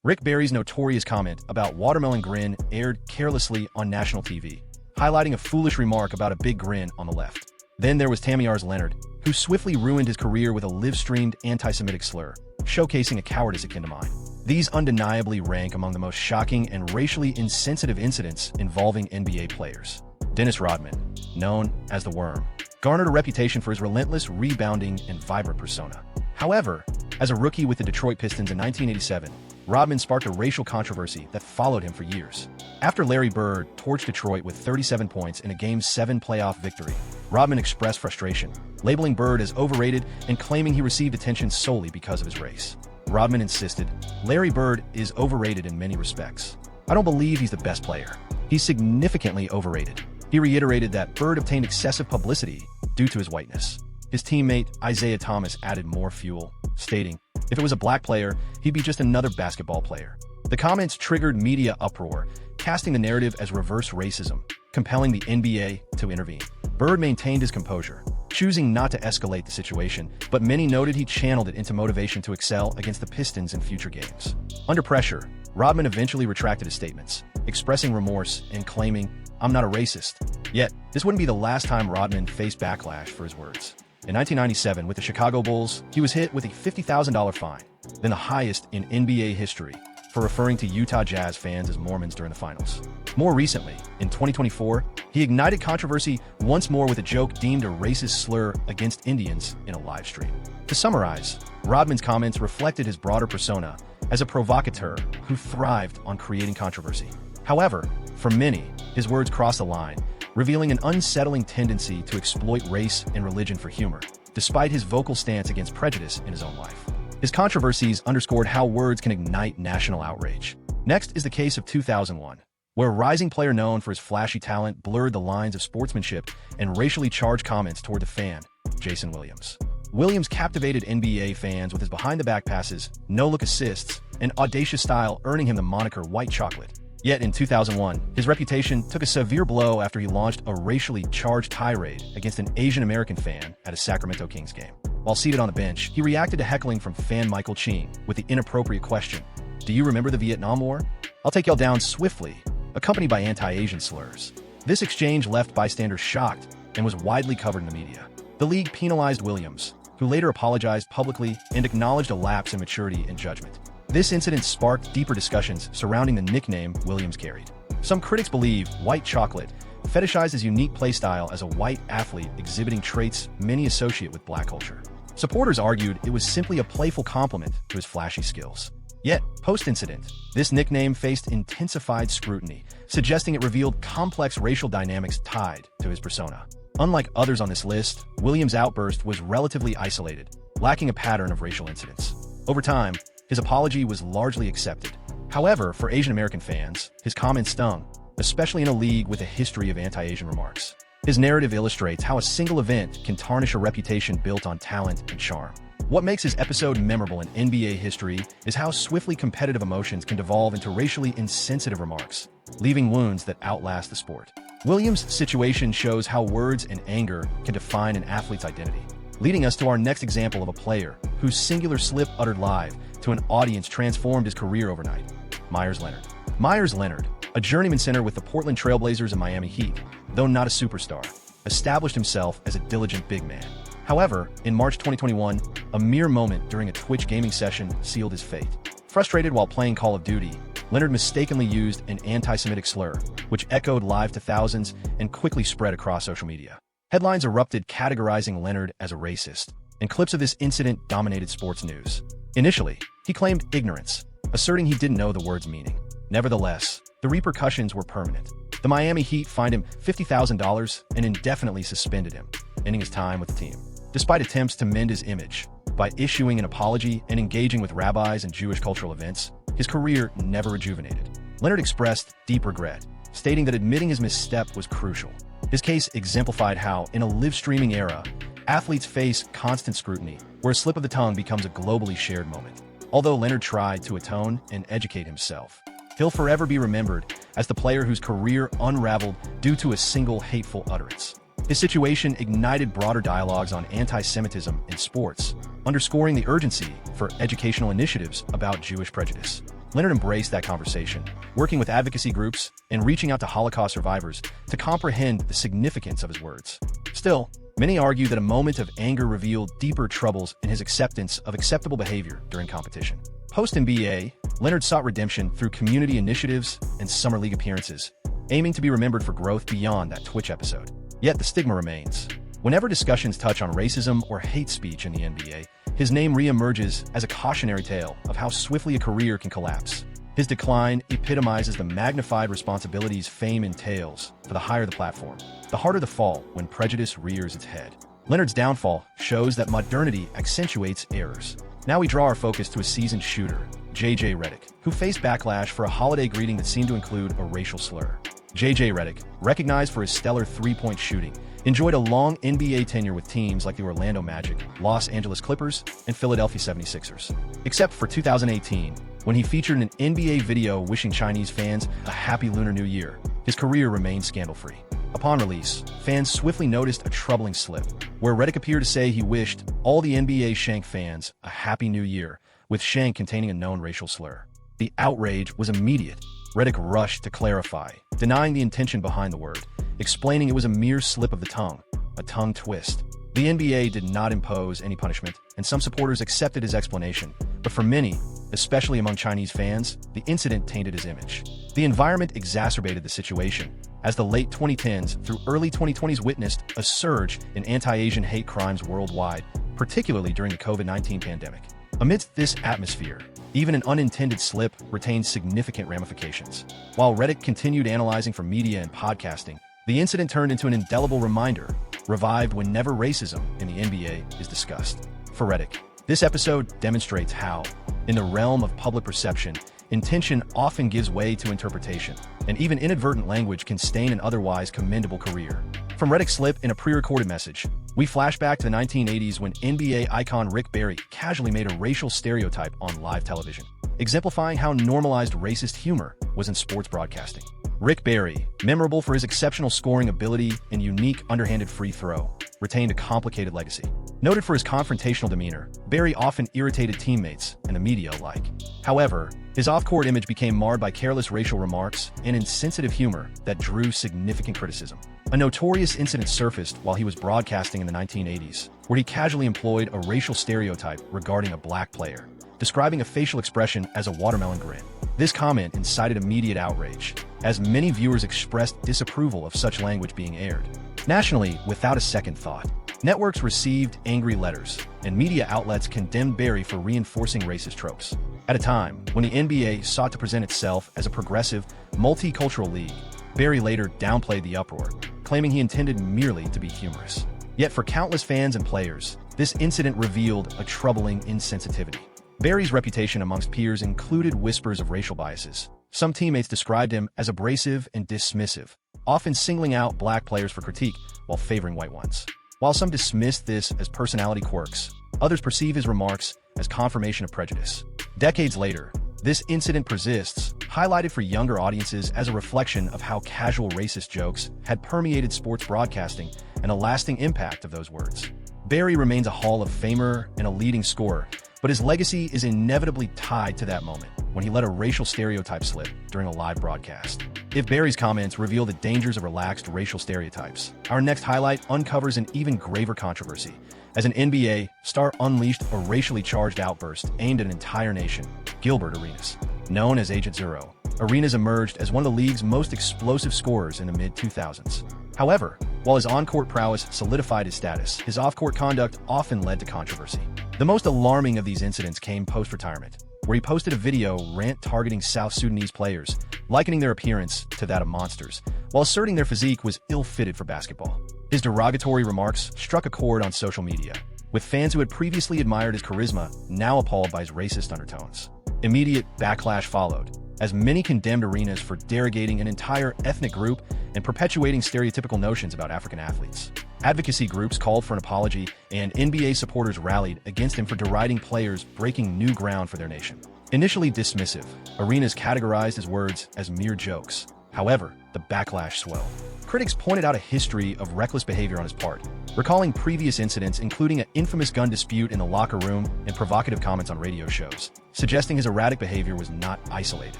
Rick Barry's notorious comment about watermelon grin aired carelessly on national TV, highlighting a foolish remark about a big grin on the left. Then there was Meyers Leonard, who swiftly ruined his career with a live-streamed anti-Semitic slur, showcasing a cowardice akin to mine. These undeniably rank among the most shocking and racially insensitive incidents involving NBA players. Dennis Rodman, known as the Worm, garnered a reputation for his relentless rebounding and vibrant persona. However, as a rookie with the Detroit Pistons in 1987, Rodman sparked a racial controversy that followed him for years. After Larry Bird torched Detroit with 37 points in a Game 7 playoff victory, Rodman expressed frustration, labeling Bird as overrated and claiming he received attention solely because of his race. Rodman insisted, "Larry Bird is overrated in many respects. I don't believe he's the best player. He's significantly overrated." He reiterated that Bird obtained excessive publicity due to his whiteness. His teammate, Isiah Thomas, added more fuel, stating, "If it was a black player, he'd be just another basketball player." The comments triggered media uproar, casting the narrative as reverse racism, compelling the NBA to intervene. Bird maintained his composure, choosing not to escalate the situation, but many noted he channeled it into motivation to excel against the Pistons in future games. Under pressure, Rodman eventually retracted his statements, expressing remorse and claiming, "I'm not a racist." Yet, this wouldn't be the last time Rodman faced backlash for his words. In 1997, with the Chicago Bulls, he was hit with a $50,000 fine, then the highest in NBA history, for referring to Utah Jazz fans as Mormons during the finals. More recently, in 2024, he ignited controversy once more with a joke deemed a racist slur against Indians in a live stream. To summarize, Rodman's comments reflected his broader persona as a provocateur who thrived on creating controversy. However, for many, his words crossed the line, revealing an unsettling tendency to exploit race and religion for humor, despite his vocal stance against prejudice in his own life. His controversies underscored how words can ignite national outrage. Next is the case of 2001, where a rising player known for his flashy talent blurred the lines of sportsmanship and racially charged comments toward the fan, Jason Williams. Williams captivated NBA fans with his behind-the-back passes, no-look assists, and audacious style, earning him the moniker White Chocolate. Yet in 2001, his reputation took a severe blow after he launched a racially charged tirade against an Asian-American fan at a Sacramento Kings game. While seated on the bench, he reacted to heckling from fan Michael Ching with the inappropriate question, "Do you remember the Vietnam War? I'll take y'all down swiftly," accompanied by anti-Asian slurs. This exchange left bystanders shocked and was widely covered in the media. The league penalized Williams, who later apologized publicly and acknowledged a lapse in maturity and judgment. This incident sparked deeper discussions surrounding the nickname Williams carried. Some critics believe White Chocolate fetishized his unique playstyle as a white athlete exhibiting traits many associate with black culture. Supporters argued it was simply a playful compliment to his flashy skills. Yet, post-incident, this nickname faced intensified scrutiny, suggesting it revealed complex racial dynamics tied to his persona. Unlike others on this list, Williams' outburst was relatively isolated, lacking a pattern of racial incidents. Over time, his apology was largely accepted. However, for Asian American fans, his comments stung, especially in a league with a history of anti-Asian remarks. His narrative illustrates how a single event can tarnish a reputation built on talent and charm. What makes his episode memorable in NBA history is how swiftly competitive emotions can devolve into racially insensitive remarks, leaving wounds that outlast the sport. Williams' situation shows how words and anger can define an athlete's identity, leading us to our next example of a player whose singular slip uttered live to an audience transformed his career overnight. Meyers Leonard. Meyers Leonard, a journeyman center with the Portland Trail Blazers and Miami Heat, though not a superstar, established himself as a diligent big man. However, in March 2021, a mere moment during a Twitch gaming session sealed his fate. Frustrated while playing Call of Duty, Leonard mistakenly used an anti-Semitic slur, which echoed live to thousands and quickly spread across social media. Headlines erupted categorizing Leonard as a racist, and clips of this incident dominated sports news. Initially, he claimed ignorance, asserting he didn't know the word's meaning. Nevertheless, the repercussions were permanent. The Miami Heat fined him $50,000 and indefinitely suspended him, ending his time with the team. Despite attempts to mend his image by issuing an apology and engaging with rabbis and Jewish cultural events, his career never rejuvenated. Leonard expressed deep regret, stating that admitting his misstep was crucial. His case exemplified how, in a live-streaming era, athletes face constant scrutiny, where a slip of the tongue becomes a globally shared moment. Although Leonard tried to atone and educate himself, he'll forever be remembered as the player whose career unraveled due to a single hateful utterance. His situation ignited broader dialogues on anti-Semitism in sports, underscoring the urgency for educational initiatives about Jewish prejudice. Leonard embraced that conversation, working with advocacy groups and reaching out to Holocaust survivors to comprehend the significance of his words. Still, many argue that a moment of anger revealed deeper troubles in his acceptance of acceptable behavior during competition. Post-NBA, Leonard sought redemption through community initiatives and summer league appearances, aiming to be remembered for growth beyond that Twitch episode. Yet the stigma remains. Whenever discussions touch on racism or hate speech in the NBA, his name re-emerges as a cautionary tale of how swiftly a career can collapse. His decline epitomizes the magnified responsibilities fame entails, for the higher the platform, the harder the fall when prejudice rears its head. Leonard's downfall shows that modernity accentuates errors. Now we draw our focus to a seasoned shooter, J.J. Redick, who faced backlash for a holiday greeting that seemed to include a racial slur. J.J. Redick, recognized for his stellar three-point shooting, enjoyed a long NBA tenure with teams like the Orlando Magic, Los Angeles Clippers, and Philadelphia 76ers. Except for 2018, when he featured in an NBA video wishing Chinese fans a happy Lunar New Year, his career remained scandal-free. Upon release, fans swiftly noticed a troubling slip, where Redick appeared to say he wished all the NBA Shank fans a happy new year, with Shank containing a known racial slur. The outrage was immediate. Redick rushed to clarify, denying the intention behind the word, explaining it was a mere slip of the tongue, a tongue twist. The NBA did not impose any punishment, and some supporters accepted his explanation, but for many, especially among Chinese fans, the incident tainted his image. The environment exacerbated the situation, as the late 2010s through early 2020s witnessed a surge in anti-Asian hate crimes worldwide, particularly during the COVID-19 pandemic. Amidst this atmosphere, even an unintended slip retained significant ramifications. While Redick continued analyzing for media and podcasting, the incident turned into an indelible reminder, revived whenever racism in the NBA is discussed. For Redick, this episode demonstrates how, in the realm of public perception, intention often gives way to interpretation, and even inadvertent language can stain an otherwise commendable career. From Redick's slip in a pre-recorded message, we flash back to the 1980s when NBA icon Rick Barry casually made a racial stereotype on live television, exemplifying how normalized racist humor was in sports broadcasting. Rick Barry, memorable for his exceptional scoring ability and unique underhanded free throw, retained a complicated legacy. Noted for his confrontational demeanor, Barry often irritated teammates and the media alike. However, his off-court image became marred by careless racial remarks and insensitive humor that drew significant criticism. A notorious incident surfaced while he was broadcasting in the 1980s, where he casually employed a racial stereotype regarding a black player, describing a facial expression as a watermelon grin. This comment incited immediate outrage, as many viewers expressed disapproval of such language being aired. Nationally, without a second thought, networks received angry letters, and media outlets condemned Barry for reinforcing racist tropes. At a time when the NBA sought to present itself as a progressive, multicultural league, Barry later downplayed the uproar, claiming he intended merely to be humorous. Yet for countless fans and players, this incident revealed a troubling insensitivity. Barry's reputation amongst peers included whispers of racial biases. Some teammates described him as abrasive and dismissive, often singling out black players for critique while favoring white ones. While some dismissed this as personality quirks, others perceive his remarks as confirmation of prejudice. Decades later, this incident persists, highlighted for younger audiences as a reflection of how casual racist jokes had permeated sports broadcasting and a lasting impact of those words. Barry remains a Hall of Famer and a leading scorer, but his legacy is inevitably tied to that moment when he let a racial stereotype slip during a live broadcast. If Barry's comments reveal the dangers of relaxed racial stereotypes, our next highlight uncovers an even graver controversy, as an NBA star unleashed a racially charged outburst aimed at an entire nation. Gilbert Arenas, known as Agent Zero, Arenas emerged as one of the league's most explosive scorers in the mid-2000s. However, while his on-court prowess solidified his status, his off-court conduct often led to controversy. The most alarming of these incidents came post-retirement, where he posted a video rant targeting South Sudanese players, likening their appearance to that of monsters, while asserting their physique was ill-fitted for basketball. His derogatory remarks struck a chord on social media, with fans who had previously admired his charisma now appalled by his racist undertones. Immediate backlash followed, as many condemned Arenas for derogating an entire ethnic group and perpetuating stereotypical notions about African athletes. Advocacy groups called for an apology, and NBA supporters rallied against him for deriding players breaking new ground for their nation. Initially dismissive, Arenas categorized his words as mere jokes. However, the backlash swelled. Critics pointed out a history of reckless behavior on his part, recalling previous incidents including an infamous gun dispute in the locker room and provocative comments on radio shows, suggesting his erratic behavior was not isolated.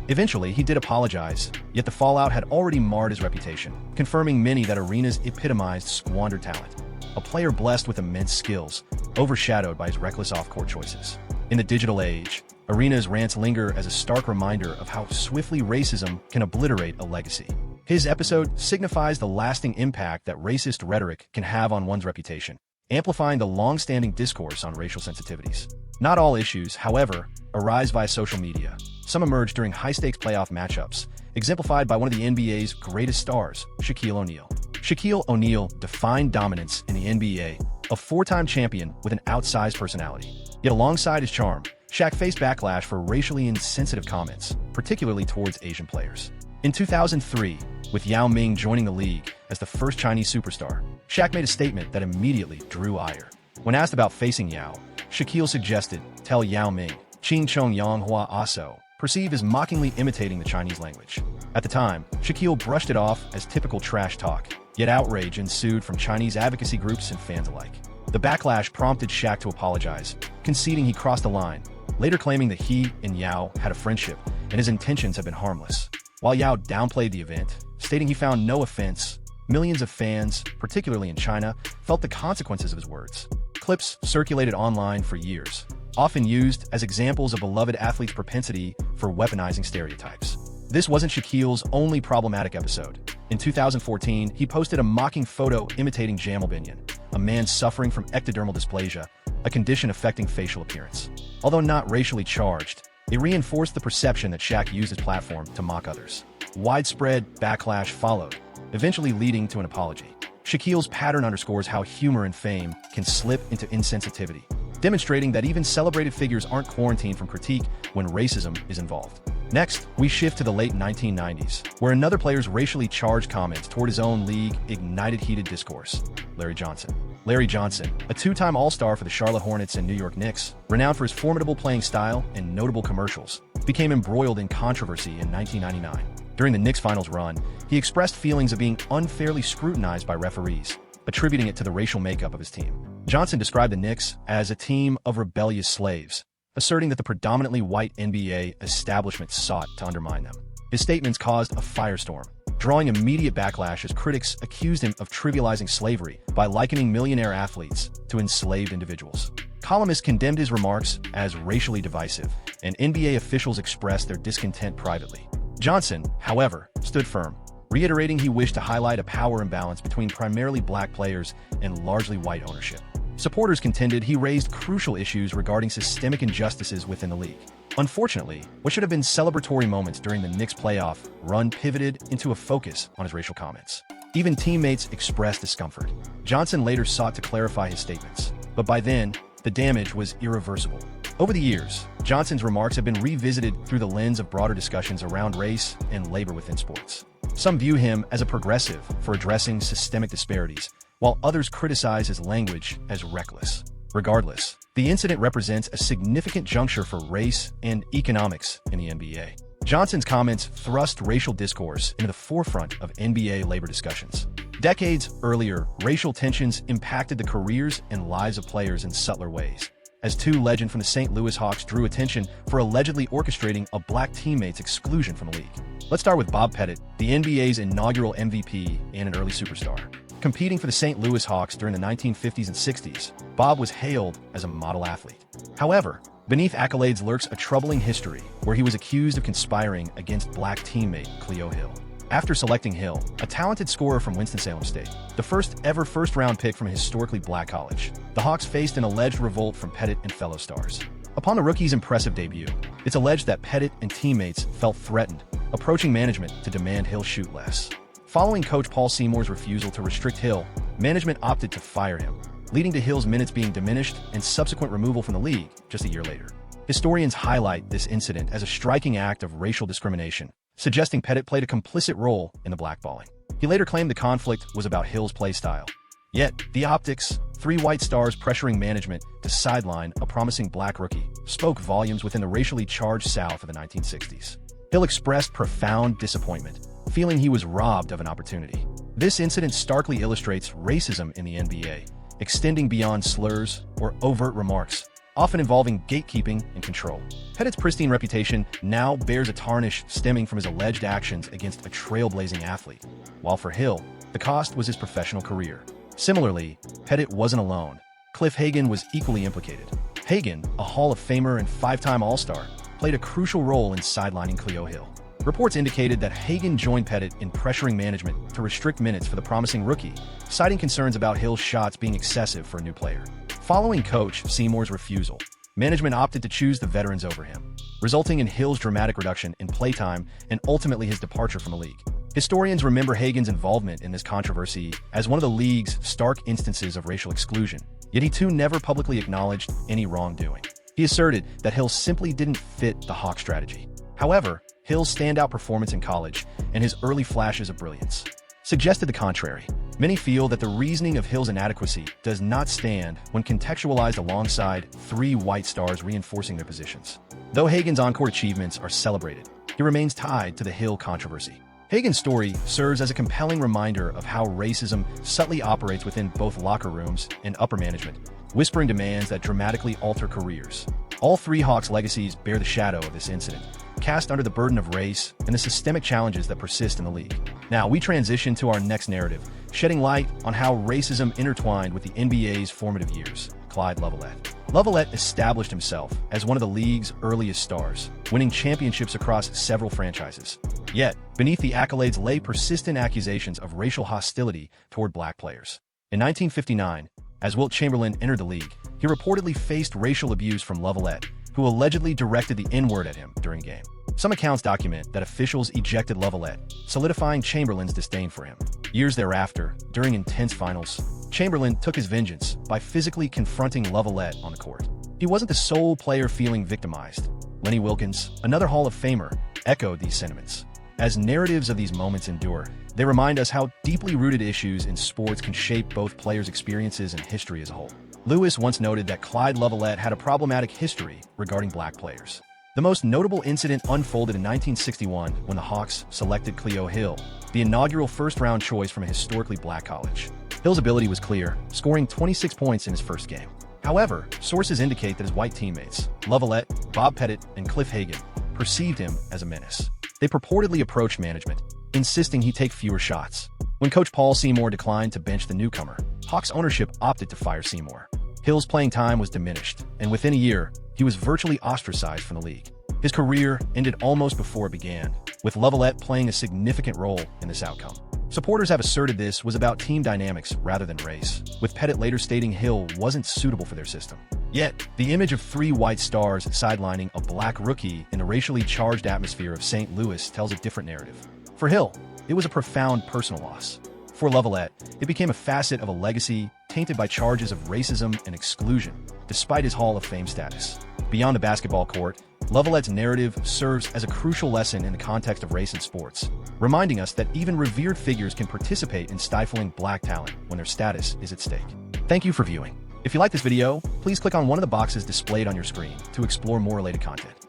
Eventually, he did apologize, yet the fallout had already marred his reputation, confirming many that Arenas epitomized squandered talent, a player blessed with immense skills, overshadowed by his reckless off-court choices. In the digital age, Arenas' rants linger as a stark reminder of how swiftly racism can obliterate a legacy. His episode signifies the lasting impact that racist rhetoric can have on one's reputation, amplifying the long-standing discourse on racial sensitivities. Not all issues, however, arise via social media. Some emerge during high-stakes playoff matchups, exemplified by one of the NBA's greatest stars, Shaquille O'Neal. Shaquille O'Neal defined dominance in the NBA, a four-time champion with an outsized personality. Yet alongside his charm, Shaq faced backlash for racially insensitive comments, particularly towards Asian players. In 2003, with Yao Ming joining the league as the first Chinese superstar, Shaq made a statement that immediately drew ire. When asked about facing Yao, Shaquille suggested, "Tell Yao Ming, Qing Chong Yang Hua Aso," perceived as mockingly imitating the Chinese language. At the time, Shaquille brushed it off as typical trash talk, yet outrage ensued from Chinese advocacy groups and fans alike. The backlash prompted Shaq to apologize, conceding he crossed the line, later claiming that he and Yao had a friendship and his intentions had been harmless. While Yao downplayed the event, stating he found no offense, millions of fans, particularly in China, felt the consequences of his words. Clips circulated online for years, often used as examples of beloved athletes' propensity for weaponizing stereotypes. This wasn't Shaquille's only problematic episode. In 2014, he posted a mocking photo imitating Jamal Binion, a man suffering from ectodermal dysplasia, a condition affecting facial appearance. Although not racially charged, it reinforced the perception that Shaq used his platform to mock others. Widespread backlash followed, eventually leading to an apology. Shaquille's pattern underscores how humor and fame can slip into insensitivity, demonstrating that even celebrated figures aren't quarantined from critique when racism is involved. Next, we shift to the late 1990s, where another player's racially charged comments toward his own league ignited heated discourse. Larry Johnson. Larry Johnson, a two-time All-Star for the Charlotte Hornets and New York Knicks, renowned for his formidable playing style and notable commercials, became embroiled in controversy in 1999. During the Knicks' finals run, he expressed feelings of being unfairly scrutinized by referees, attributing it to the racial makeup of his team. Johnson described the Knicks as a team of rebellious slaves, asserting that the predominantly white NBA establishment sought to undermine them. His statements caused a firestorm, drawing immediate backlash as critics accused him of trivializing slavery by likening millionaire athletes to enslaved individuals. Columnists condemned his remarks as racially divisive, and NBA officials expressed their discontent privately. Johnson, however, stood firm, reiterating he wished to highlight a power imbalance between primarily black players and largely white ownership. Supporters contended he raised crucial issues regarding systemic injustices within the league. Unfortunately, what should have been celebratory moments during the Knicks' playoff run pivoted into a focus on his racial comments. Even teammates expressed discomfort. Johnson later sought to clarify his statements, but by then, the damage was irreversible. Over the years, Johnson's remarks have been revisited through the lens of broader discussions around race and labor within sports. Some view him as a progressive for addressing systemic disparities, while others criticize his language as reckless. Regardless, the incident represents a significant juncture for race and economics in the NBA. Johnson's comments thrust racial discourse into the forefront of NBA labor discussions. Decades earlier, racial tensions impacted the careers and lives of players in subtler ways, as two legends from the St. Louis Hawks drew attention for allegedly orchestrating a black teammate's exclusion from the league. Let's start with Bob Pettit, the NBA's inaugural MVP and an early superstar. Competing for the St. Louis Hawks during the 1950s and 60s, Bob was hailed as a model athlete. However, beneath accolades lurks a troubling history where he was accused of conspiring against black teammate Cleo Hill. After selecting Hill, a talented scorer from Winston-Salem State, the first ever first-round pick from a historically black college, the Hawks faced an alleged revolt from Pettit and fellow stars. Upon the rookie's impressive debut, it's alleged that Pettit and teammates felt threatened, approaching management to demand Hill shoot less. Following coach Paul Seymour's refusal to restrict Hill, management opted to fire him, leading to Hill's minutes being diminished and subsequent removal from the league just a year later. Historians highlight this incident as a striking act of racial discrimination, suggesting Pettit played a complicit role in the blackballing. He later claimed the conflict was about Hill's play style. Yet, the optics, three white stars pressuring management to sideline a promising black rookie, spoke volumes within the racially charged South of the 1960s. Hill expressed profound disappointment, feeling he was robbed of an opportunity. This incident starkly illustrates racism in the NBA, extending beyond slurs or overt remarks, often involving gatekeeping and control. Pettit's pristine reputation now bears a tarnish stemming from his alleged actions against a trailblazing athlete, while for Hill, the cost was his professional career. Similarly, Pettit wasn't alone. Cliff Hagan was equally implicated. Hagan, a Hall of Famer and five-time All-Star, played a crucial role in sidelining Cleo Hill. Reports indicated that Hagan joined Pettit in pressuring management to restrict minutes for the promising rookie, citing concerns about Hill's shots being excessive for a new player. Following Coach Seymour's refusal, management opted to choose the veterans over him, resulting in Hill's dramatic reduction in playtime and ultimately his departure from the league. Historians remember Hagan's involvement in this controversy as one of the league's stark instances of racial exclusion, yet he too never publicly acknowledged any wrongdoing. He asserted that Hill simply didn't fit the Hawk strategy. However, Hill's standout performance in college and his early flashes of brilliance suggested the contrary. Many feel that the reasoning of Hill's inadequacy does not stand when contextualized alongside three white stars reinforcing their positions. Though Hagan's on-court achievements are celebrated, he remains tied to the Hill controversy. Hagan's story serves as a compelling reminder of how racism subtly operates within both locker rooms and upper management, whispering demands that dramatically alter careers. All three Hawks' legacies bear the shadow of this incident, cast under the burden of race and the systemic challenges that persist in the league. Now, we transition to our next narrative, shedding light on how racism intertwined with the NBA's formative years. Clyde Lovellette. Lovellette established himself as one of the league's earliest stars, winning championships across several franchises. Yet, beneath the accolades lay persistent accusations of racial hostility toward black players. In 1959, as Wilt Chamberlain entered the league, he reportedly faced racial abuse from Lovellette, who allegedly directed the N-word at him during a game. Some accounts document that officials ejected Lovellette, solidifying Chamberlain's disdain for him. Years thereafter, during intense finals, Chamberlain took his vengeance by physically confronting Lovellette on the court. He wasn't the sole player feeling victimized. Lenny Wilkens, another Hall of Famer, echoed these sentiments. As narratives of these moments endure, they remind us how deeply rooted issues in sports can shape both players' experiences and history as a whole. Lewis once noted that Clyde Lovellette had a problematic history regarding black players. The most notable incident unfolded in 1961 when the Hawks selected Cleo Hill, the inaugural first-round choice from a historically black college. Hill's ability was clear, scoring 26 points in his first game. However, sources indicate that his white teammates, Lovellette, Bob Pettit, and Cliff Hagan, perceived him as a menace. They purportedly approached management, insisting he take fewer shots. When coach Paul Seymour declined to bench the newcomer, Hawks ownership opted to fire Seymour. Hill's playing time was diminished, and within a year, he was virtually ostracized from the league. His career ended almost before it began, with Lovellette playing a significant role in this outcome. Supporters have asserted this was about team dynamics rather than race, with Pettit later stating Hill wasn't suitable for their system. Yet, the image of three white stars sidelining a black rookie in the racially charged atmosphere of St. Louis tells a different narrative. For Hill, it was a profound personal loss. For Lovellette, it became a facet of a legacy tainted by charges of racism and exclusion, despite his Hall of Fame status. Beyond the basketball court, Lovellette's narrative serves as a crucial lesson in the context of race in sports, reminding us that even revered figures can participate in stifling black talent when their status is at stake. Thank you for viewing. If you like this video, please click on one of the boxes displayed on your screen to explore more related content.